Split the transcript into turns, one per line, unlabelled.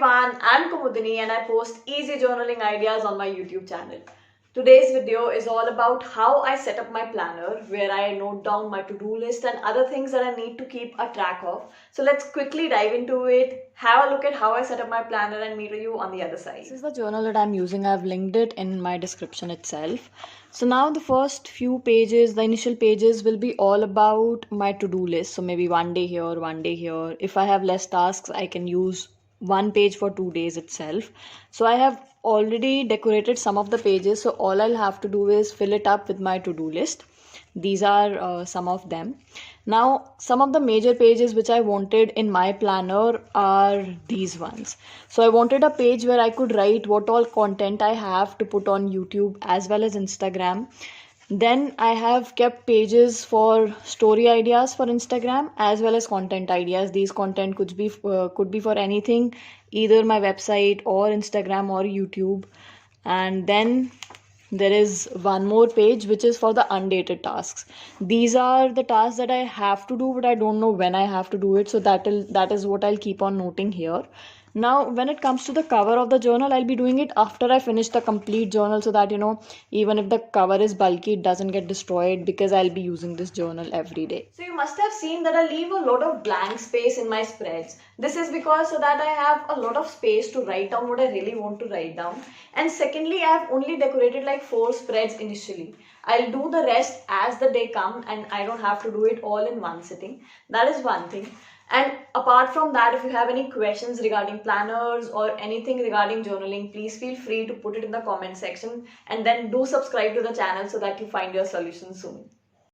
everyone, I'm Kumudini and I post easy journaling ideas on my YouTube channel. Today's video is all about how I set up my planner where I note down my to-do list and other things that I need to keep a track of. So let's quickly dive into it, have a look at how I set up my planner and meet you on the other side.
This is the journal that I'm using. I've linked it in my description itself. So now the first few pages, the initial pages will be all about my to-do list. So maybe one day here, one day here. If I have less tasks, I can use one page for 2 days itself. So I have already decorated some of the pages. So all I'll have to do is fill it up with my to-do list. These are some of them. Now some of the major pages which I wanted in my planner are these ones. So I wanted a page where I could write what all content I have to put on YouTube as well as Instagram. Then I have kept pages for story ideas for Instagram as well as content ideas. These content could be for anything, either my website or Instagram or YouTube. And then there is one more page which is for the undated tasks. These are the tasks that I have to do but I don't know when I have to do it, so that is what I'll keep on noting here. Now when it comes to the cover of the journal, I'll be doing it after I finish the complete journal, so that even if the cover is bulky, it doesn't get destroyed because I'll be using this journal every day.
So you must have seen that I leave a lot of blank space in my spreads. This is because so that I have a lot of space to write down what I really want to write down. And secondly, I have only decorated like 4 spreads initially. I'll do the rest as the day comes and I don't have to do it all in one sitting. That is one thing. And apart from that, if you have any questions regarding planners or anything regarding journaling, please feel free to put it in the comment section and then do subscribe to the channel so that you find your solution soon.